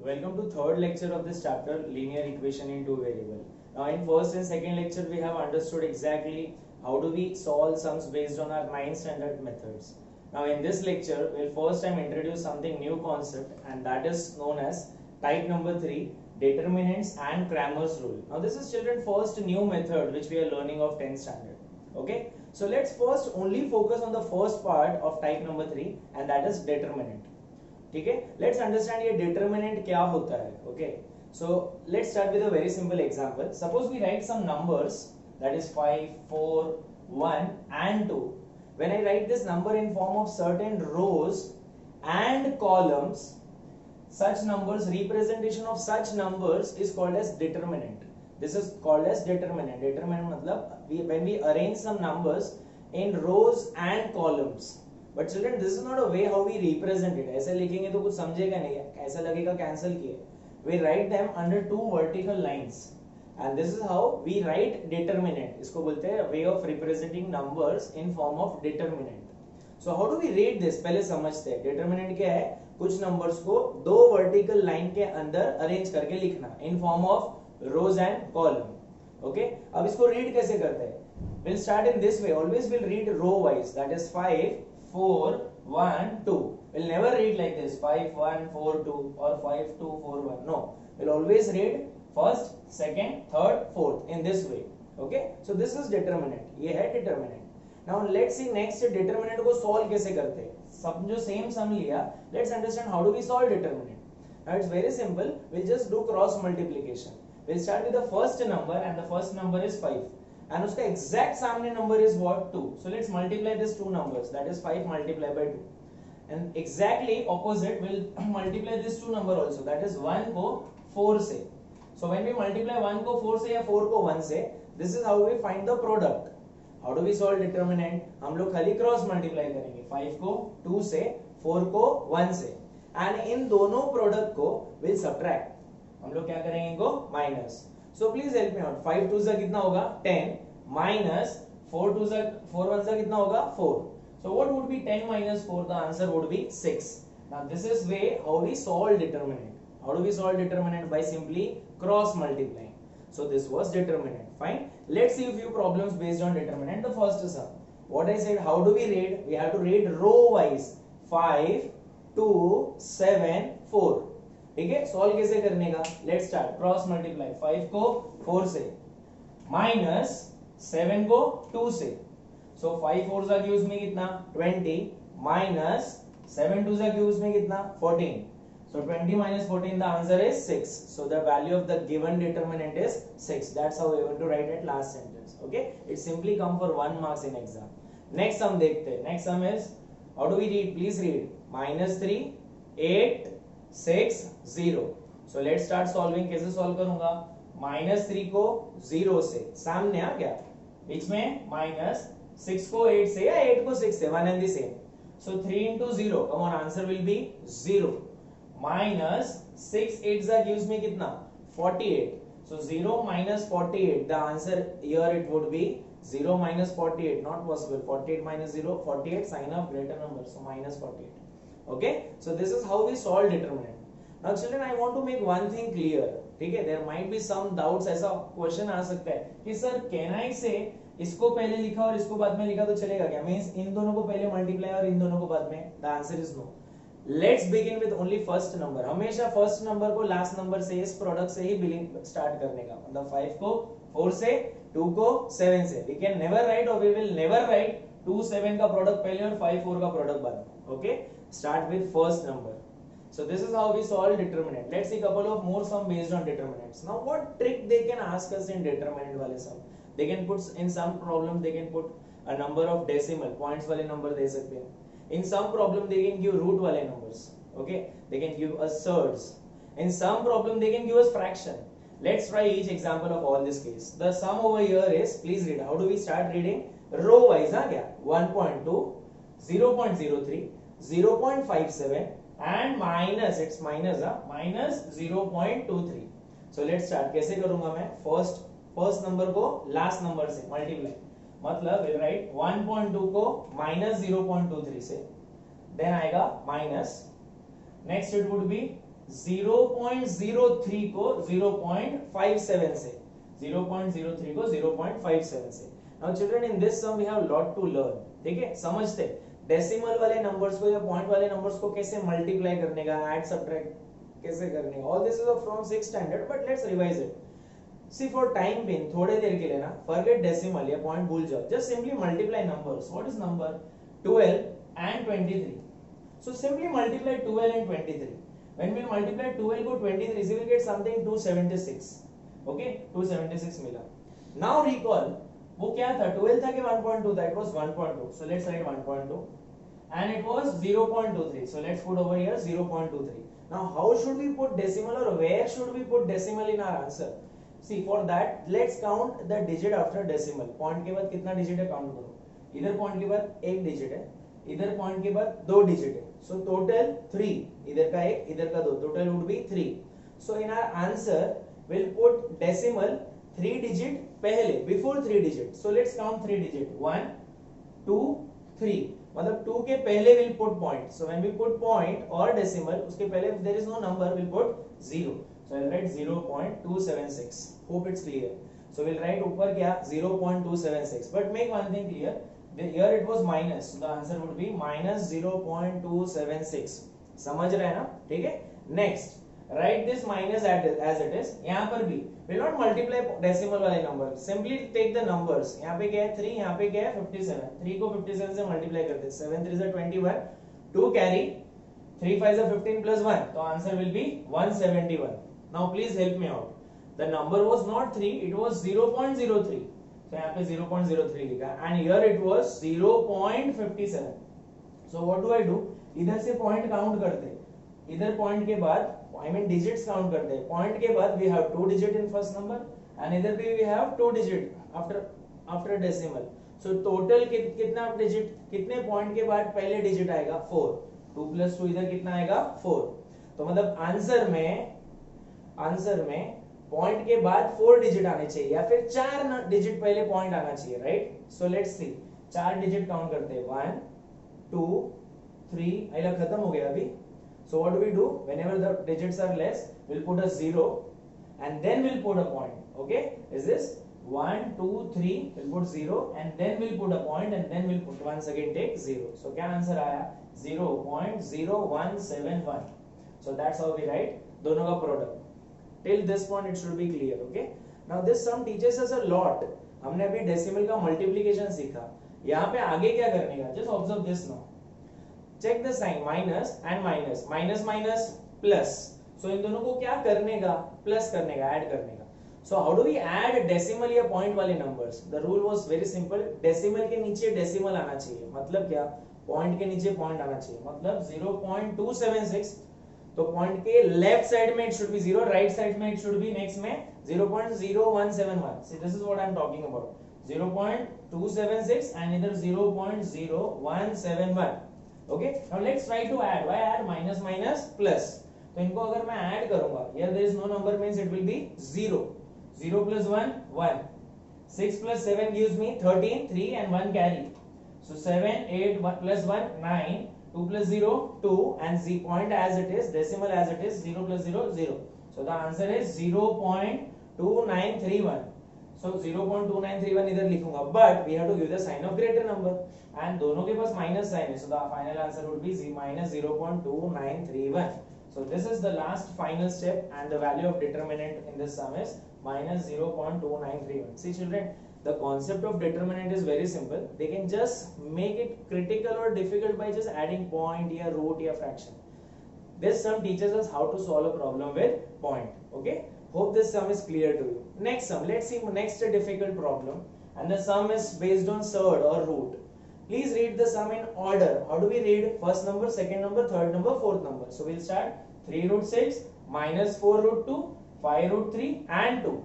Welcome to third lecture of this chapter, linear equation in two variable. Now in first and second lecture we have understood exactly how do we solve sums based on our 9 standard methods. Now in this lecture we'll first time introduce something new concept, and that is known as type number 3, determinants and Cramer's rule. Now this is children first new method which we are learning of 10th standard. Okay, so let's first only focus on the first part of type number 3, and that is determinant. ठीक है, let's understand ये determinant क्या होता है. Okay, so let's start with a very simple example. Suppose we write some numbers that is 5 4 1 and 2. When I write this number in form of certain rows and columns, such numbers, representation of such numbers is called as determinant. This is called as determinant. Determinant मतलब when we arrange some numbers in rows and columns. But children this is not a way how we represent it. ऐसे लिखेंगे तो कुछ समझेगा नहीं, ऐसा लगेगा cancel किए. We write them under two vertical lines and this is how we write determinant. इसको बोलते हैं way of representing numbers in form of determinant. So how do we read this, पहले समझते हैं. डिटरमिनेंट क्या है? कुछ नंबर्स को दो वर्टिकल लाइन के अंदर अरेंज करके लिखना in form of rows and column. Okay, अब इसको रीड कैसे करते हैं? Will start in this way. Always will read row wise, that is 5 4 1 2. We'll never read like this 5 1 4 2 or 5 2 4 1. No, we'll always read first, second, third, fourth in this way. Okay, so this is determinant. ये है determinant. Now let's see next determinant को solve कैसे करते हैं. सब जो same sum लिया, let's understand how do we solve determinant. Now it's very simple. We'll just do cross multiplication. We'll start with the first number and the first number is 5. And उसका exact सामने number is what? 2. So let's multiply these two numbers, that is 5 multiplied by 2. And exactly opposite will multiply this two number also, that is 1 को 4 से. So when we multiply 1 को 4 से या 4 को 1 से, this is how we find the product. How do we solve determinant? हम लोग खाली क्रॉस मल्टीप्लाई करेंगे 5 को 2 से, 4 को 1 से, एंड इन दोनों प्रोडक्ट को विल सब्ट्रैक्ट. हम लोग क्या करेंगे? इनको minus. So please help me out. 5 2 से कितना होगा? 10 minus 4 2 से 4 1 से कितना होगा? 4. So what would be 10 minus 4? The answer would be 6. Now this is way how we solve determinant. How do we solve determinant? By simply cross multiplying. So this was determinant. Fine. Let's see a few problems based on determinant. The first is what I said. How do we read? We have to read row wise. 5 2 7 4. ठीक है, solve कैसे करने का? Let's start. Cross multiply 5 को 4 से minus 7 को 2 से. सो 5 4 जा क्यूब में कितना? 20 माइनस 7 2 जा क्यूब में कितना? 14. सो 20 minus 14, the answer is 6. So the value of the given determinant is 6. That's how we want to write it last sentence. Okay, it simply come for 1 marks in exam. Next sum देखते हैं. Next sum is how do we read? Please read. -3 8 6 0. So let's start solving. कैसे solve करूंगा? -3 को 0 से सामने आ गया, बीच में minus 6 को 8 से या 8 को 6 से, one and the same. So 3 into 0, come on, answer will be 0. Minus 6 8 जा गिव्स मी कितना? 48. सो 0 minus 48, the answer here it would be 0 minus 48, not possible. 48 minus 0, 48, sign of greater number, so minus 48. Okay, so this is how we solve determinant. Now children, I want to make one thing clear. ठीक है, there might be some doubts. ऐसा question आ सकता है कि sir can I say इसको पहले लिखा और इसको बाद में लिखा तो चलेगा क्या? मींस इन दोनों को पहले मल्टीप्लाई और इन दोनों को बाद में? The answer is no. Let's begin with only first number. हमेशा फर्स्ट नंबर को लास्ट नंबर से, इस प्रोडक्ट से ही बिलिंग स्टार्ट करने का. मतलब 5 को 4 से, 2 को 7 से. We can never write or we will never write 2 7 का प्रोडक्ट पहले और 5 4 का प्रोडक्ट बाद में. Okay, start with first number. So this is how we solve determinant. Let's see couple of more sum based on determinants. Now what trick they can ask us in determinant वाले sum? They can put in some problem, they can put a number of decimal points वाले number दे सकते हैं. In some problem they can give root वाले numbers. Okay, they can give us surds. In some problem they can give us fraction. Let's try each example of all this case. The sum over here is, please read. How do we start reading? Row wise आ गया. 1.2 0.03 0.57 and minus, it's minus minus 0.23. So let's start. कैसे करूंगा मैं? First number को last number से multiply, मतलब will write 1.2 को minus 0.23 से, then आएगा minus, next it would be 0.03 को 0.57 से, 0.03 को 0.57 से. Now children, in this sum we have lot to learn. ठीक है, समझते डेसिमल वाले नंबर्स को या पॉइंट वाले नंबर्स को कैसे मल्टीप्लाई करने का, ऐड सब्ट्रैक्ट कैसे करने का. All this is from 6th standard, but let's revise it. See for time being, थोड़े देर के लिए ना, फॉरगेट डेसिमल या पॉइंट भूल जाओ, just simply multiply numbers. What is number? 12 and 23. So simply multiply 12 and 23. When we multiply 12 को 23 से, we will get something 276. Okay, 276 मिला. Now recall, वो क्या था? 12 था कि 1.2 था? It was 1.2. So let's write 1.2. And it was 0.23. So let's put over here 0.23. Now how should we put decimal, or where should we put decimal in our answer? See, for that let's count the digit after decimal. Point के बाद कितना digit है count करो. इधर point के बाद एक digit है, इधर पॉइंट के बाद दो डिजिट है. सो टोटल 3, इधर का एक, इधर का दो, total would be 3. So in our answer will put decimal 3 digit पहले, before 3 digit. So let's count 3 digit, 1 2 3, मतलब 2 के पहले will put point. So when we put point और डेसिमल, उसके पहले there is no number, will put 0. So I will write 0.276. Hope it's clear. So will write ऊपर क्या, 0.276. But make one thing clear, here it was minus, so the answer would be minus 0.276. समझ रहे हैं ना? ठीक है. Next, write this minus as it is. यहाँ पर भी will not multiply decimal वाले number, simply take the numbers. यहाँ पे क्या है 3, यहाँ पे क्या है 57. 3 को 57 से multiply करते हैं. 7 3 is 21, 2 carry, 3 5 is 15 plus 1, तो answer will be 171. Now please help me out. The number was not 3, it was 0.03. तो यहाँ पे 0.03 लिखा, and here it was 0.57. So what do I do? इधर से पॉइंट काउंट करते, इधर पॉइंट के बाद I mean digits काउंट करते हैं. पॉइंट के बाद we have 2 digit in first number, and इधर भी we have 2 digit after decimal. So total कितना digit, कितने पॉइंट के बाद पहले डिजिट आएगा? 4. 2 plus 2 इधर कितना आएगा? 4. तो मतलब आंसर में पॉइंट के बाद 4 डिजिट आने चाहिए, या फिर 4 डिजिट पहले पॉइंट आना चाहिए, right? So let's see, 4 digit count करते हैं. 1 2 3, आइला खत्म हो गया अभी. So what do we do? Whenever the digits are less, will put a 0 and then we'll put a point. Okay, is this 1 2 3, we'll put 0 and then we'll put a point, and then we'll put once again take 0. So क्या answer आया? 0.0171. So that's how we write दोनों का product. Till this point it should be clear. Okay, now this sum teaches us a lot. हमने अभी decimal का multiplication सीखा. यहाँ पे आगे क्या करने का? Just observe this now. Check the sign, minus and minus, minus minus plus. So इन दोनों को क्या करने का? प्लस करने का, ऐड करने का. So how do we add decimal या पॉइंट वाले numbers? The rule was very simple. Decimal के नीचे डेसिमल आना चाहिए. मतलब क्या? पॉइंट के नीचे पॉइंट आना चाहिए. मतलब 0.276. तो पॉइंट के लेफ्ट साइड में it should be 0, right side में इट शुड बी नेक्स्ट में 0.0171. See, this is what I am talking about. 0.276 and either 0.0171. Okay, now let's try to add. Why add? Minus minus plus. तो इनको अगर मैं add करूंगा, here there is no number means it will be 0. 0 plus 1 1. 6 plus 7 gives me 13, 3 and 1 carry. So 7 8 1 plus 1 9. 2 plus 0 2, and z point as it is, decimal as it is, 0 plus 0 0. So the answer is 0.2931. So 0.2931 इधर लिखूंगा, but we have to give the sign of greater number, and दोनों के पास minus sign है. So the final answer would be minus 0.2931. So this is the last final step, and the value of determinant in this sum is minus 0.2931. See children, the concept of determinant is very simple. They can just make it critical or difficult by just adding point या root या fraction. This sum teaches us how to solve a problem with point. Okay, hope this sum is clear to you. Next sum, let's see next difficult problem, and the sum is based on surd or root. Please read the sum in order. How do we read? First number, second number, third number, fourth number. So we'll start 3 root 6 minus 4 root 2, 5 root 3 and 2.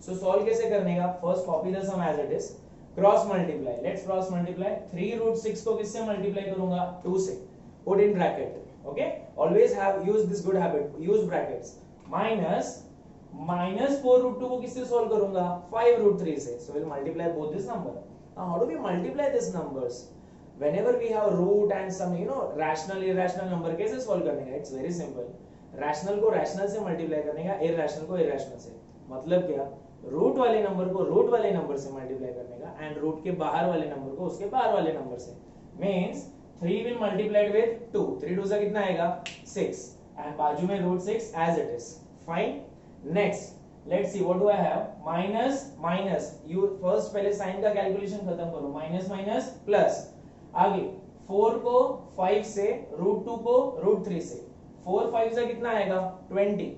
So solve कैसे करने का? First copy the sum as it is, cross multiply. Let's cross multiply. 3 root 6 को किससे multiply करूंगा? 2 से. Put in bracket. Okay, always have use this good habit, use brackets. Minus 4 root 2 को किससे solve करूंगा? 5 root 3 से. So we'll multiply both this number. Now how do we multiply these numbers? Whenever we have root and some rational irrational number, कैसे solve करने का? It's very simple. Rational को rational से multiply करने का, irrational को irrational से। मतलब क्या, रूट वाले नंबर को रूट वाले नंबर से मल्टीप्लाई करने का एंड रूट के बाहर वाले नंबर को उसके बाहर वाले नंबर से। मींस 3 विल मल्टीप्लाइड विद 2, 3 2 से कितना आएगा 6 एंड बाजू में root 6 as it is. Fine. Next let's see what do I have, minus minus, you first पहले साइन का कैलकुलेशन खत्म करो, माइनस माइनस प्लस, आगे 4 को 5 से, रूट 2 को रूट 3 से, 4 5 से कितना आएगा 20,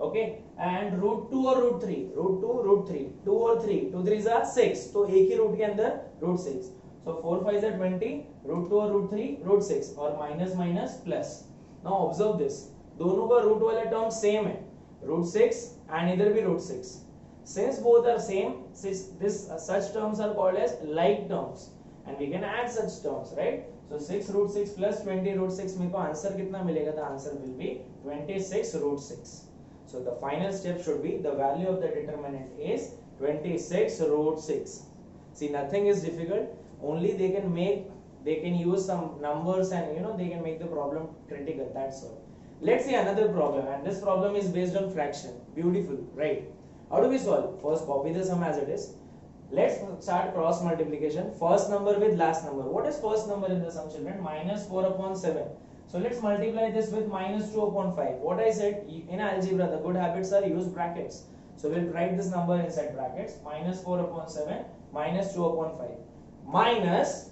ओके एंड रूट 2 और रूट 3, रूट 2 रूट 3, 2 और 3, 2 3 जा 6, तो एक ही रूट के अंदर रूट 6, सो 4 5 जा 20, रूट 2 और रूट 3 रूट 6 और minus minus plus. Now observe this, दोनों का रूट वाला टर्म सेम है, रूट 6 एंड इधर भी root 6। Since both are same, such terms are called as like terms and we can add such terms, right? So 6 root 6 plus 20 root 6, मेरे को answer कितना मिलेगा? The answer will be 26 root 6. So the final step should be the value of the determinant is 26 root 6. See, nothing is difficult, only they can use some numbers and they can make the problem critical, that's all. Let's see another problem, and this problem is based on fraction. Beautiful, right? How do we solve? First copy the sum as it is. Let's start cross multiplication. First number with last number. What is first number in the sum, children? Minus 4 upon 7. So let's multiply this with minus 2 upon 5. What I said in algebra, the good habits are use brackets. So we'll write this number inside brackets. Minus 4 upon 7, minus 2 upon 5. Minus,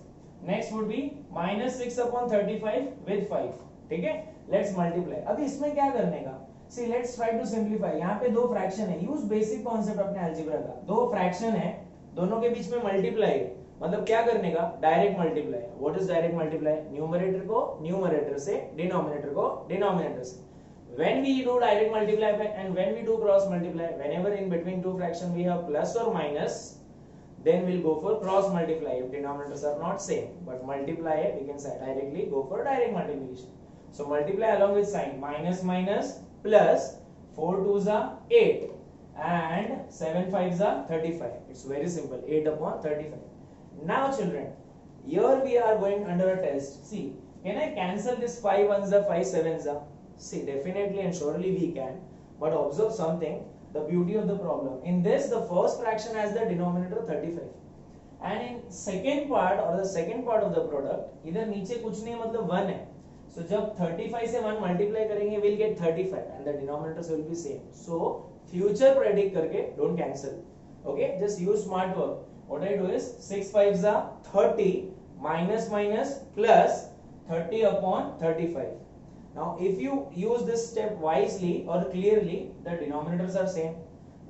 next would be minus 6 upon 35 with 5. ठीक है? Let's multiply. अभी इसमें क्या करने का? See, let's try to simplify. यहाँ पे दो फ्रैक्शन है, यूज बेसिक कॉन्सेप्ट अपने अलजेब्रा का। दो फ्रैक्शन है, दोनों के बीच में मल्टीप्लाई है, मतलब क्या करने का? Direct multiply. What is direct multiply? Numerator को न्यूमरेटर से, डिनोमिनेटर को डिनोमिनेटर से। When we do direct multiply and when we do cross multiply, whenever in between two fraction we have plus or minus, then we'll go for cross multiply if denominators are not same. But multiply we can say directly go for direct multiplication. So multiply along with sign, minus minus plus 4 2s are 8 and 7 5s are 35. It's very simple, 8 upon 35. Now children, here we are going under a test. See, can I cancel this 5 1s are 5 7s are? See, definitely and surely we can, but observe something, the beauty of the problem. In this, the first fraction has the denominator 35 and in second part or the second part of the product, इधर नीचे कुछ नहीं मतलब 1 है. So जब 35 से 1 multiply करेंगे we'll get 35 and the denominators will be same. So future predict करके don't cancel. Okay, just use smart work. What I do is 6 5s are 30 minus minus plus 30 upon 35. Now if you use this step wisely or clearly, the denominators are same.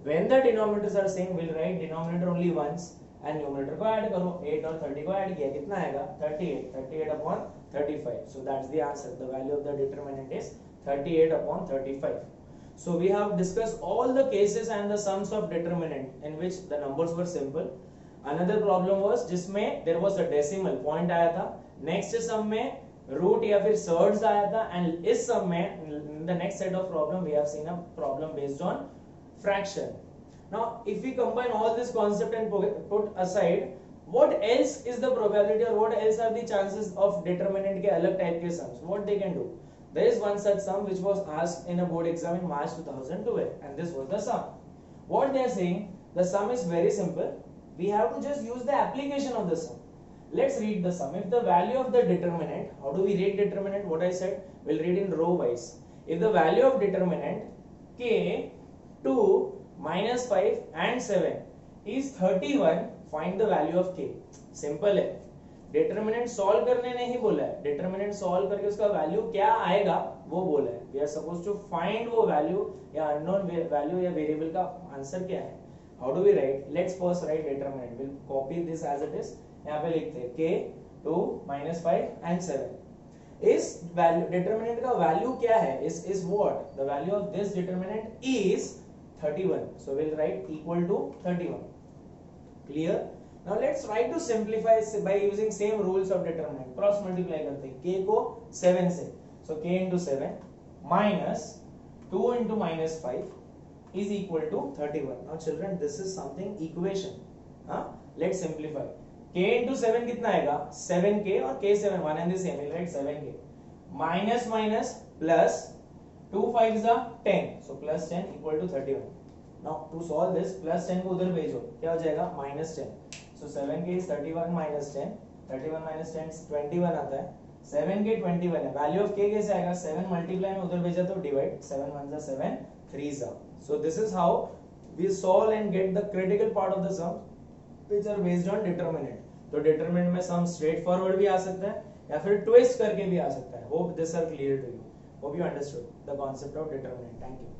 When the denominators are same, we'll write denominator only once and numerator को add करो, 8 और 30 को add किया कितना आएगा 38 upon 35. So that's the answer. The value of the determinant is 38 upon 35. So we have discussed all the cases and the sums of determinant in which the numbers were simple. Another problem was जिसमें there was a decimal point आया था. Next sum में root या फिर surds आया था and इस sum में in the next set of problem we have seen a problem based on fraction. Now if we combine all this concept and put aside, what else is the probability or what else are the chances of determinant के अलग type के sums? What they can do? There is one such sum which was asked in a board exam in March 2012 and this was the sum. What they are saying, the sum is very simple. We have to just use the application of the sum. Let's read the sum. If the value of the determinant, how do we read determinant? What I said, we'll read in row wise. If the value of determinant k 2 minus 5 and 7 is 31, find the value of k. Simple है. Determinant solve करने नहीं बोला है. Determinant solve करके उसका value क्या आएगा वो बोला है. We are supposed to find वो value या unknown value या variable का answer क्या है. How do we write? Let's first write determinant. We'll copy this as it is. यहाँ पे लिखते हैं k 2 minus 5 and 7. इस value determinant का value क्या है? Is what? The value of this determinant is 31. So we'll write equal to 31. Clear? Now let's try to simplify by using same rules of determinant. Cross multiply करते हैं k को 7 से. So k into 7 minus 2 into minus 5 is equal to 31. Now children, this is something equation. Let's simplify. k into 7 कितना आएगा? 7k और k7 one and the same. We'll write 7k minus minus plus 2 5s are 10, so plus 10 equal to 31. Now to solve this, plus 10 को उधर भेजो, क्या हो जाएगा minus 10. So 7k is 31 minus 10, 31 minus 10 21 आता है. 7k 21 है. Value of k कैसे आएगा? 7 multiply में उधर भेजा तो divide. 7 1s are 7, 3s are. So this is how we solve and get the critical part of the sum, which are based on determinant. तो determinant में sum straight forward भी आ सकता है या फिर twist करके भी आ सकता है. Hope this are clear to you. Hope you understood the concept of determinant. Thank you.